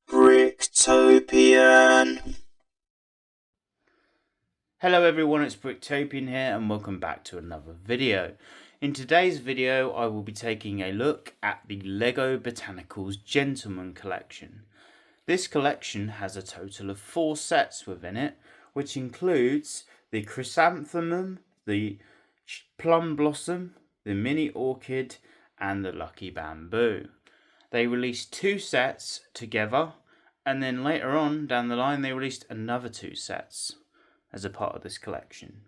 Bricktopian. Hello everyone, it's Bricktopian here and welcome back to another video. In today's video I will be taking a look at the LEGO Botanicals Gentlemen Collection. This collection has a total of 4 sets within it, which includes the Chrysanthemum, the Plum Blossom, the Mini Orchid and the Lucky Bamboo. They released 2 sets together and then later on down the line they released another 2 sets as a part of this collection.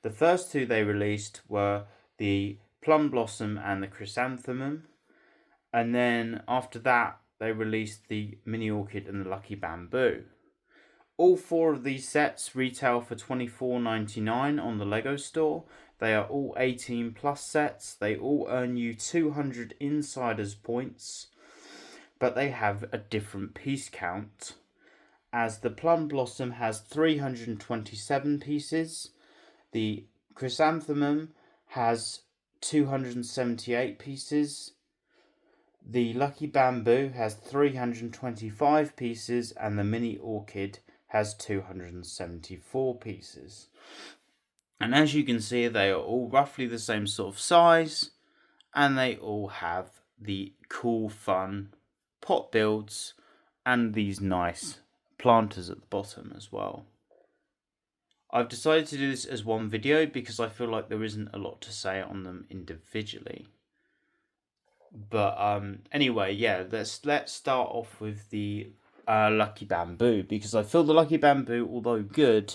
The first 2 they released were the Plum Blossom and the Chrysanthemum, and then after that they released the Mini Orchid and the Lucky Bamboo. All 4 of these sets retail for $24.99 on the LEGO store. They are all 18 plus sets. They all earn you 200 insiders points, but they have a different piece count, as the Plum Blossom has 327 pieces, the Chrysanthemum has 278 pieces, the Lucky Bamboo has 325 pieces, and the Mini Orchid has 274 pieces. And as you can see, they are all roughly the same sort of size, and they all have the cool, fun pot builds and these nice planters at the bottom as well. I've decided to do this as one video because I feel like there isn't a lot to say on them individually. But anyway, yeah, let's start off with the Lucky Bamboo, because I feel the Lucky Bamboo, although good,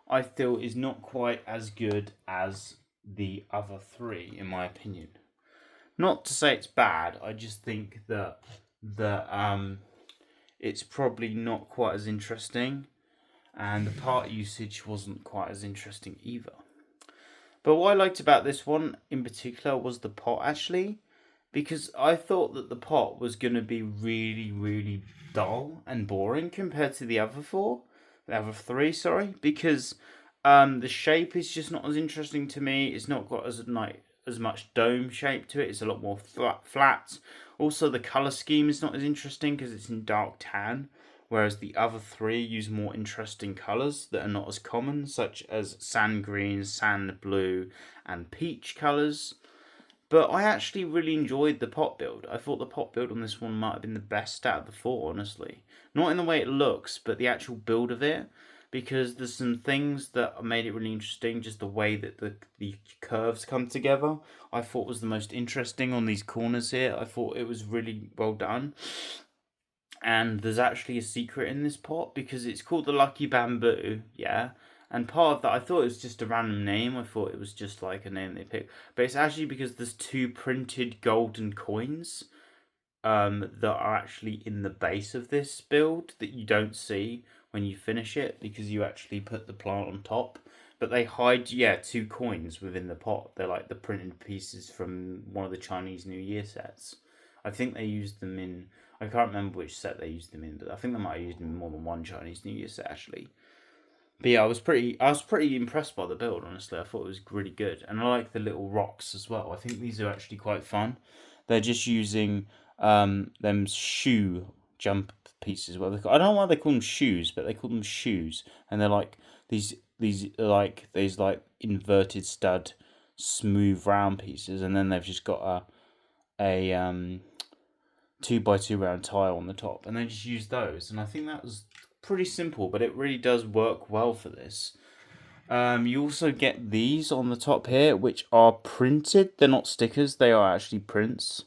I feel is not quite as good as the other 3 in my opinion. Not to say it's bad, I just think that it's probably not quite as interesting, and the part usage wasn't quite as interesting either. But what I liked about this one in particular was the pot, actually, because I thought that the pot was going to be really, really dull and boring compared to the other 3, sorry, because the shape is just not as interesting to me. It's not got as much dome shape to it. It's a lot more flat. Also, the colour scheme is not as interesting because it's in dark tan, whereas the other 3 use more interesting colours that are not as common, such as sand green, sand blue, and peach colours. But I actually really enjoyed the pot build. I thought the pot build on this one might have been the best out of the 4, honestly. Not in the way it looks, but the actual build of it, because there's some things that made it really interesting. Just the way that the curves come together, I thought was the most interesting on these corners here. I thought it was really well done. And there's actually a secret in this pot, because it's called the Lucky Bamboo, yeah. And part of that, I thought it was just a random name. I thought it was just like a name they picked. But it's actually because there's 2 printed golden coins that are actually in the base of this build that you don't see when you finish it, because you actually put the plant on top. But they hide, 2 coins within the pot. They're like the printed pieces from one of the Chinese New Year sets. I think they used them in, I can't remember which set they used them in, but I think they might have used them in more than one Chinese New Year set, actually. But yeah, I was pretty impressed by the build, honestly. I thought it was really good. And I like the little rocks as well. I think these are actually quite fun. They're just using them shoe jump pieces. I don't know why they call them shoes, but they call them shoes. And they're like these inverted stud smooth round pieces, and then they've just got a 2x2 round tile on the top, and they just use those. And I think that was pretty simple, but it really does work well for this. You also get these on the top here, which are printed. They're not stickers, they are actually prints.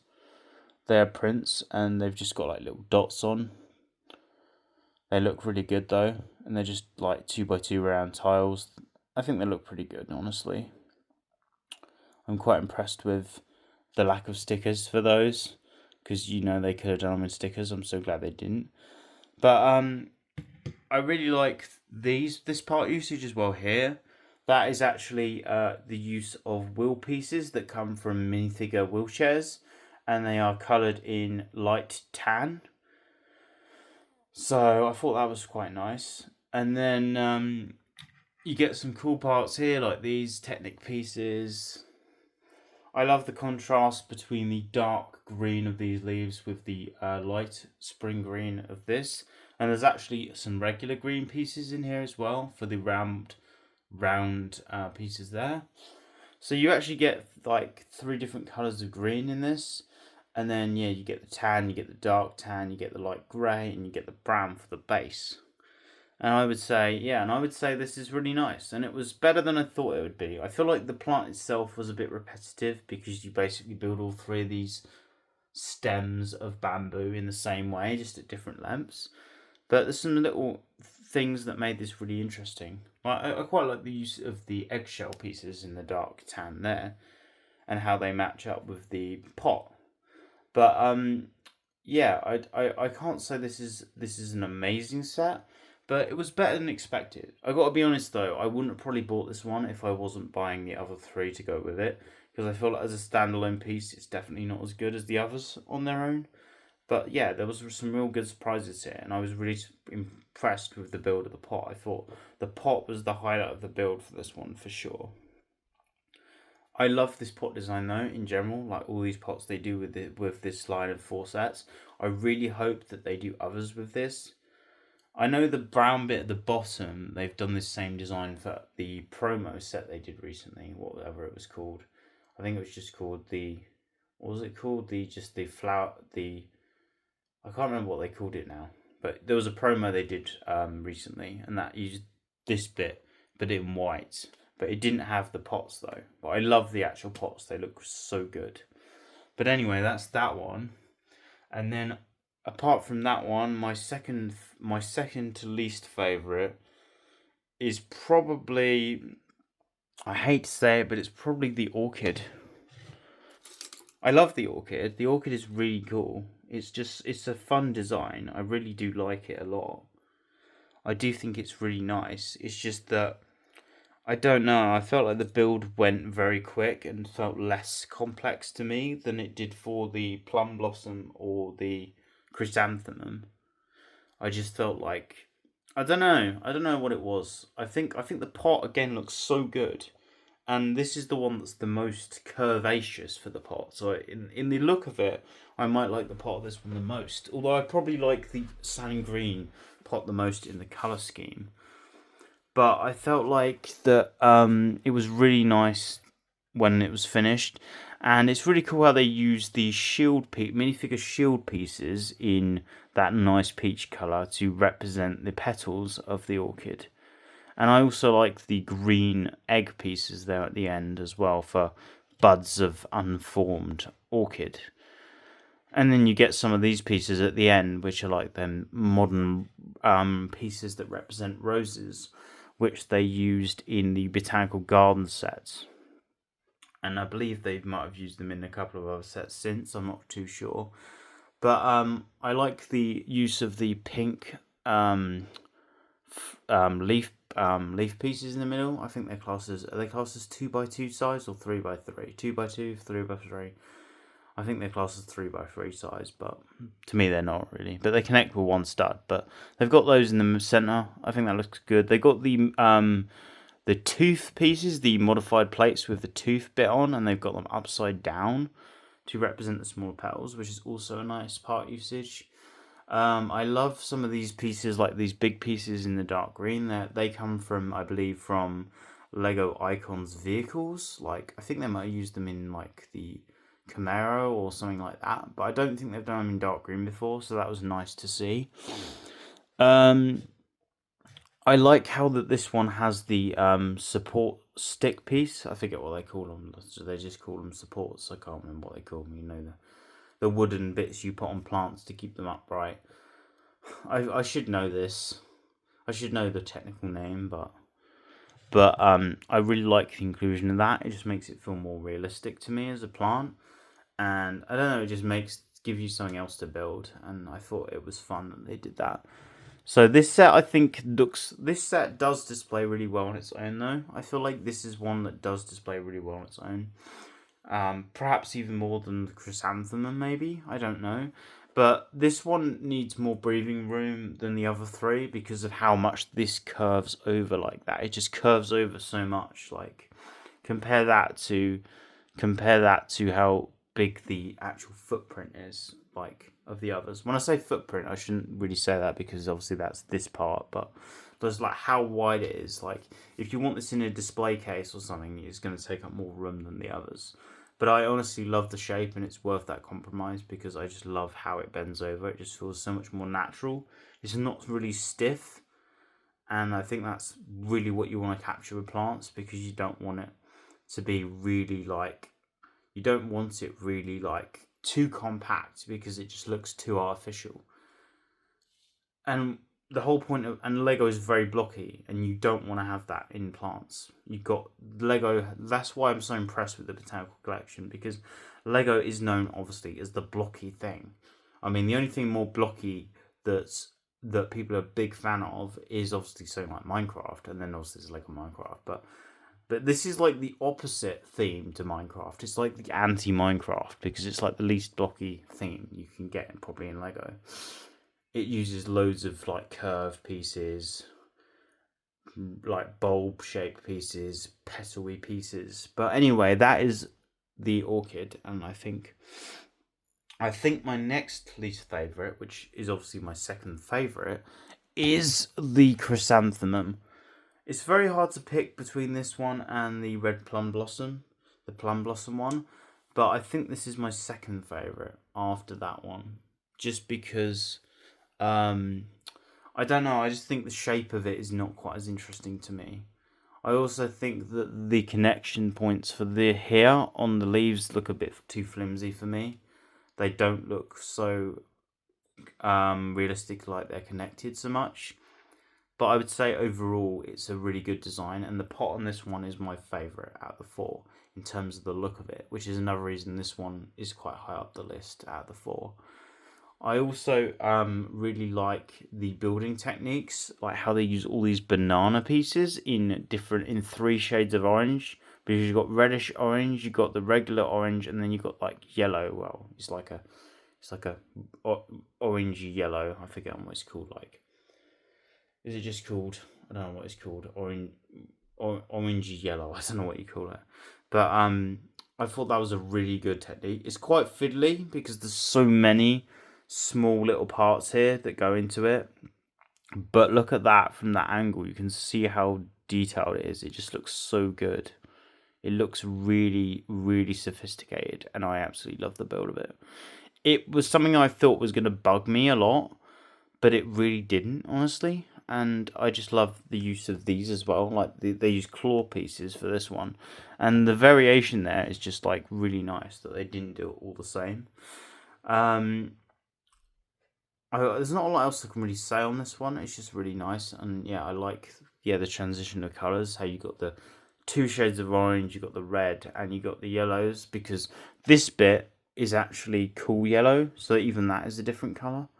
They are prints, and they've just got like little dots on. They look really good though, and they're just like 2x2 round tiles. I think they look pretty good, honestly. I'm quite impressed with the lack of stickers for those, because they could have done them with stickers. I'm so glad they didn't. But I really like this part usage as well here. That is actually the use of wheel pieces that come from minifigure wheelchairs, and they are coloured in light tan. So I thought that was quite nice. And then you get some cool parts here, like these Technic pieces. I love the contrast between the dark green of these leaves with the light spring green of this. And there's actually some regular green pieces in here as well for the round pieces there. So you actually get like 3 different colours of green in this. And then, yeah, you get the tan, you get the dark tan, you get the light grey, and you get the brown for the base. And I would say, this is really nice. And it was better than I thought it would be. I feel like the plant itself was a bit repetitive because you basically build all 3 of these stems of bamboo in the same way, just at different lengths. But there's some little things that made this really interesting. I quite like the use of the eggshell pieces in the dark tan there, and how they match up with the pot. But yeah, I can't say this is an amazing set, but it was better than expected. I got to be honest though, I wouldn't have probably bought this one if I wasn't buying the other 3 to go with it, because I feel like as a standalone piece, it's definitely not as good as the others on their own. But yeah, there was some real good surprises here, and I was really impressed with the build of the pot. I thought the pot was the highlight of the build for this one for sure. I love this pot design though in general, like all these pots they do with this line of 4 sets. I really hope that they do others with this. I know the brown bit at the bottom, they've done this same design for the promo set they did recently, whatever it was called. I think it was just called what was it called? The flower, I can't remember what they called it now. But there was a promo they did recently, and that used this bit, but in white. But it didn't have the pots though. But I love the actual pots, they look so good. But anyway, that's that one. And then apart from that one, my second to least favourite is probably, I hate to say it, but it's probably the orchid. I love the orchid. The orchid is really cool. It's a fun design. I really do like it a lot. I do think it's really nice. It's just that, I don't know, I felt like the build went very quick and felt less complex to me than it did for the Plum Blossom or the Chrysanthemum. I just felt like, I don't know what it was. I think the pot again looks so good. And this is the one that's the most curvaceous for the pot. So in the look of it, I might like the pot of this one the most. Although I probably like the sand green pot the most in the colour scheme. But I felt like that it was really nice when it was finished. And it's really cool how they use the minifigure shield pieces in that nice peach colour to represent the petals of the orchid. And I also like the green egg pieces there at the end as well for buds of unformed orchid. And then you get some of these pieces at the end, which are like them modern pieces that represent roses, which they used in the botanical garden sets. And I believe they might have used them in a couple of other sets since, I'm not too sure. But I like the use of the pink leaf pieces in the middle. I think are they classed as 2x2 size or 3x3? 2x2, 3x3. I think they're classed as 3x3 size, but to me they're not really. But they connect with one stud. But they've got those in the center. I think that looks good. They got the tooth pieces, the modified plates with the tooth bit on, and they've got them upside down to represent the smaller petals, which is also a nice part usage. I love some of these pieces, like these big pieces in the dark green. They come from, I believe, from LEGO Icons vehicles. Like, I think they might have used them in, like, the Camaro or something like that. But I don't think they've done them in dark green before, so that was nice to see. I like how that this one has the support stick piece. I forget what they call them. So they just call them supports. I can't remember what they call them. You know, the wooden bits you put on plants to keep them upright. I should know this. I should know the technical name, but I really like the inclusion of that. It just makes it feel more realistic to me as a plant, and I don't know. It just give you something else to build, and I thought it was fun that they did that. So this set, I think, this set does display really well on its own, though. I feel like this is one that does display really well on its own. Perhaps even more than the Chrysanthemum, maybe. I don't know. But this one needs more breathing room than the other 3 because of how much this curves over like that. It just curves over so much. Like, compare that to compare that to how big the actual footprint is, like, of the others. When I say footprint, I shouldn't really say that because obviously that's this part, but there's like how wide it is. Like, if you want this in a display case or something, it's going to take up more room than the others. But I honestly love the shape, and it's worth that compromise because I just love how it bends over. It just feels so much more natural. It's not really stiff, and I think that's really what you want to capture with plants, because you don't want it to be really like, you don't want it really like too compact, because it just looks too artificial. And the whole point of, and Lego is very blocky, and you don't want to have that in plants. You've got Lego. That's why I'm so impressed with the botanical collection, because Lego is known obviously as the blocky thing. I mean, the only thing more blocky that people are a big fan of is obviously something like Minecraft, and then obviously there's Lego Minecraft. But this is like the opposite theme to Minecraft. It's like the anti-Minecraft, because it's like the least blocky theme you can get probably in Lego. It uses loads of like curved pieces, like bulb shaped pieces, petal-y pieces. But anyway, that is the orchid, and I think my next least favourite, which is obviously my second favourite, is the chrysanthemum. It's very hard to pick between this one and the red plum blossom, the plum blossom one, but I think this is my second favourite after that one, just because I don't know, I just think the shape of it is not quite as interesting to me. I also think that the connection points for the hair on the leaves look a bit too flimsy for me. They don't look so realistic, like they're connected so much. But I would say overall it's a really good design, and the pot on this one is my favourite out of the four in terms of the look of it, which is another reason this one is quite high up the list out of the four. I also really like the building techniques, like how they use all these banana pieces in 3 shades of orange. Because you've got reddish orange, you've got the regular orange, and then you've got like yellow. Well, it's like a orangey yellow. I forget what it's called. Like, is it just called? I don't know what it's called. Orangey yellow. I don't know what you call it. But I thought that was a really good technique. It's quite fiddly because there's so many small little parts here that go into it. But look at that from that angle. You can see how detailed it is. It just looks so good. It looks really, really sophisticated, and I absolutely love the build of it. It was something I thought was going to bug me a lot, but it really didn't, honestly. And I just love the use of these as well. Like, they use claw pieces for this one, and the variation there is just like really nice that they didn't do it all the same. There's not a lot else I can really say on this one. It's just really nice, and yeah, I like the transition of colours. How you got the 2 shades of orange, you got the red, and you got the yellows, because this bit is actually cool yellow, so even that is a different colour.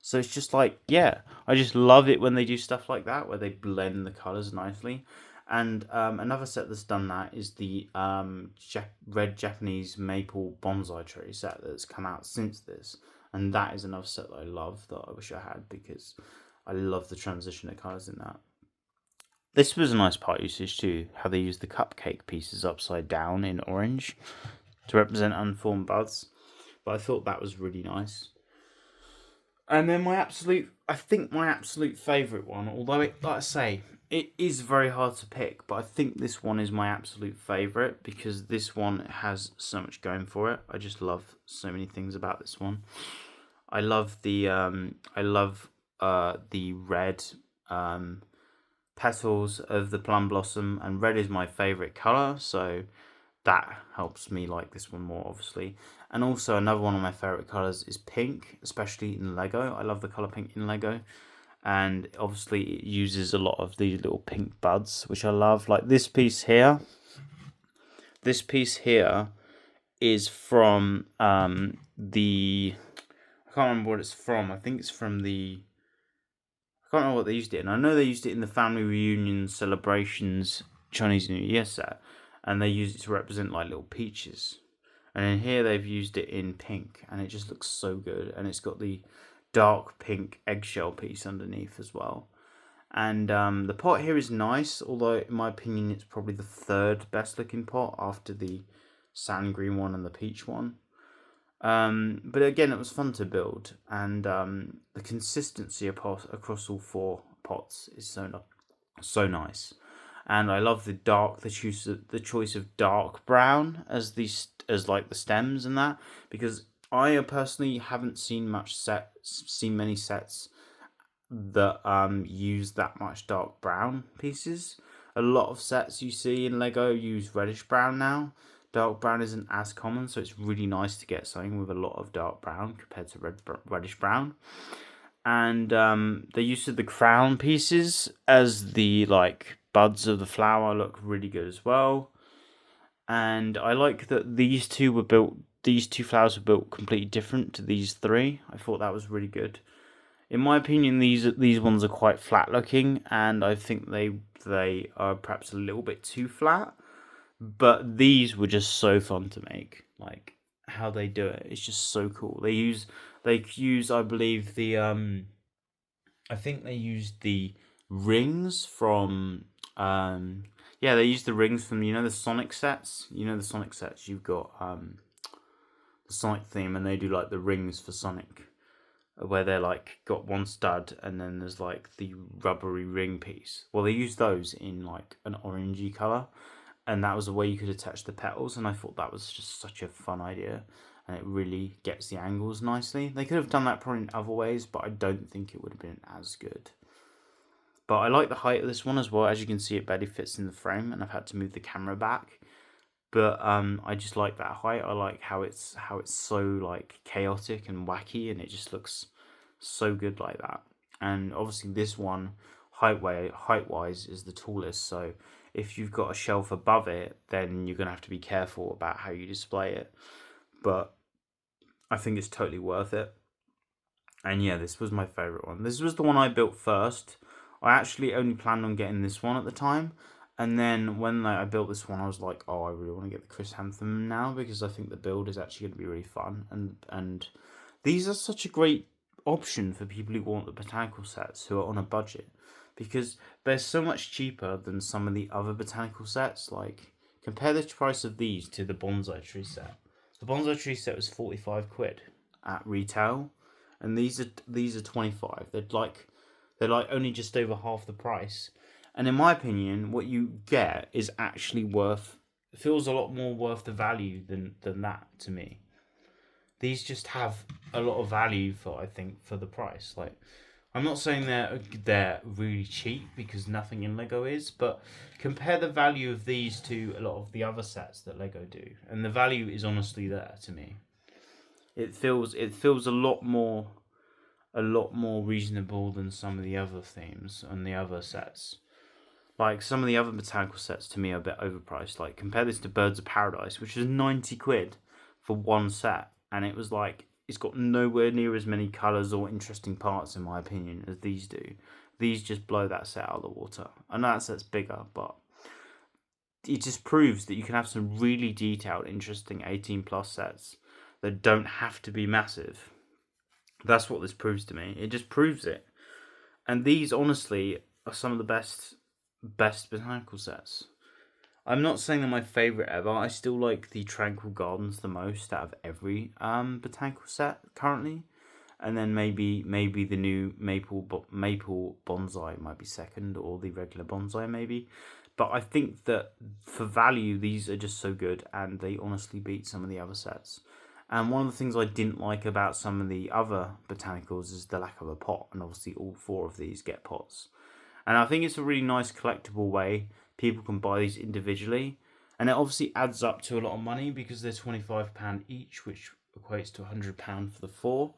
So it's just like, yeah, I just love it when they do stuff like that, where they blend the colours nicely. And another set that's done that is the red Japanese maple bonsai tree set that's come out since this. And that is another set that I love, that I wish I had, because I love the transition of colours in that. This was a nice part usage too, how they used the cupcake pieces upside down in orange to represent unformed buds. But I thought that was really nice. And then I think my absolute favourite one, although it, like I say, it is very hard to pick, but I think this one is my absolute favourite, because this one has so much going for it. I just love so many things about this one. I love the red petals of the plum blossom, and red is my favourite colour, so that helps me like this one more, obviously. And also another one of my favourite colours is pink, especially in Lego. I love the colour pink in Lego, and obviously it uses a lot of these little pink buds, which I love. Like this piece here is from the, I can't remember what it's from. I think it's from the, I can't remember what they used it in. I know they used it in the family reunion celebrations Chinese New Year set, and they used it to represent like little peaches. And in here they've used it in pink, and it just looks so good. And it's got the dark pink eggshell piece underneath as well. And the pot here is nice, although in my opinion it's probably the third best looking pot after the sand green one and the peach one. But again, it was fun to build, and the consistency across all 4 pots is so nice. And I love the choice of dark brown as like the stems and that, because I personally haven't seen many sets that use that much dark brown pieces. A lot of sets you see in Lego use reddish brown now. Dark brown isn't as common, so it's really nice to get something with a lot of dark brown compared to reddish brown. And the use of the crown pieces as the like buds of the flower look really good as well. And I like that these two flowers were built completely different to these 3. I thought that was really good. In my opinion, these ones are quite flat looking, and I think they are perhaps a little bit too flat. But these were just so fun to make. Like how they do it, it's just so cool. They use I believe the I think they used the rings from yeah, they used the rings from the Sonic sets. The Sonic sets, you've got the Sonic theme, and they do like the rings for Sonic, where they're like got one stud and then there's like the rubbery ring piece. Well, they use those in like an orangey color, and that was a way you could attach the petals, and I thought that was just such a fun idea, and it really gets the angles nicely. They could have done that probably in other ways, but I don't think it would have been as good. But I like the height of this one as well. As you can see, it barely fits in the frame, and I've had to move the camera back. But I just like that height. I like how it's so like chaotic and wacky, and it just looks so good like that. And obviously this one height wise is the tallest, so if you've got a shelf above it, then you're gonna have to be careful about how you display it. But I think it's totally worth it. And yeah, this was my favorite one. This was the one I built first. I actually only planned on getting this one at the time, and then when I built this one, I was like, oh, I really want to get the Chrysanthemum now, because I think the build is actually going to be really fun. And these are such a great option for people who want the botanical sets who are on a budget, because they're so much cheaper than some of the other botanical sets. Like, compare the price of these to the bonsai tree set. The bonsai tree set was 45 quid at retail, and these are 25. They're like only just over half the price. And in my opinion, what you get is actually feels a lot more worth the value than that to me. These just have a lot of value for the price. Like, I'm not saying they're really cheap, because nothing in Lego is, but compare the value of these to a lot of the other sets that Lego do, and the value is honestly there to me. It feels a lot more reasonable than some of the other themes and the other sets. Like, some of the other botanical sets to me are a bit overpriced. Like, compare this to Birds of Paradise, which was 90 quid for one set, and it was like, it's got nowhere near as many colours or interesting parts, in my opinion, as these do. These just blow that set out of the water. I know that set's bigger, but it just proves that you can have some really detailed, interesting 18 plus sets that don't have to be massive. That's what this proves to me. It just proves it. And these, honestly, are some of the best botanical sets. I'm not saying they're my favourite ever. I still like the Tranquil Gardens the most out of every botanical set currently. And then maybe the new maple bonsai might be second, or the regular bonsai maybe. But I think that for value, these are just so good, and they honestly beat some of the other sets. And one of the things I didn't like about some of the other botanicals is the lack of a pot, and obviously all 4 of these get pots. And I think it's a really nice collectible way. People can buy these individually, and it obviously adds up to a lot of money, because they're £25 each, which equates to £100 for the 4.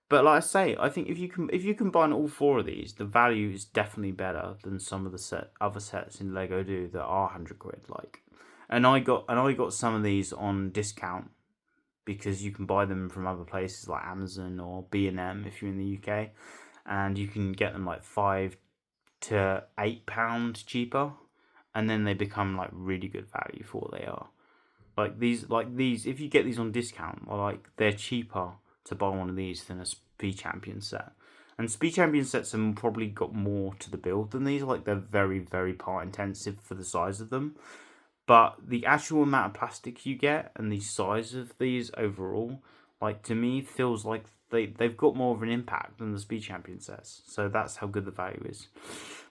But like I say, I think if you combine all 4 of these, the value is definitely better than some of the other sets in Lego do that are 100 quid. Like, and I got some of these on discount, because you can buy them from other places like Amazon or B&M if you're in the UK, and you can get them like £5 to £8 cheaper, and then they become like really good value for what they are. Like these, if you get these on discount, like, they're cheaper to buy one of these than a Speed Champion set. And Speed Champion sets have probably got more to the build than these. Like, they're very, very part intensive for the size of them. But the actual amount of plastic you get and the size of these overall, like, to me, feels like they've got more of an impact than the Speed Champion sets. So that's how good the value is.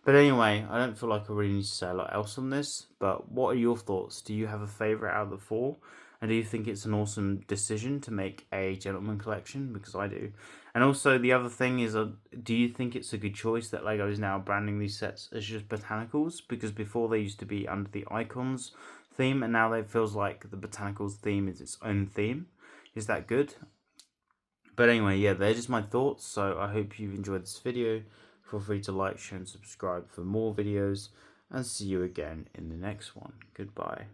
But anyway, I don't feel like I really need to say a lot else on this. But what are your thoughts? Do you have a favourite out of the 4? And do you think it's an awesome decision to make a gentleman collection? Because I do. And also the other thing is, do you think it's a good choice that LEGO is now branding these sets as just botanicals? Because before they used to be under the icons theme, and now it feels like the botanicals theme is its own theme. Is that good? But anyway, yeah, they're just my thoughts. So I hope you've enjoyed this video. Feel free to like, share, and subscribe for more videos. And see you again in the next one. Goodbye.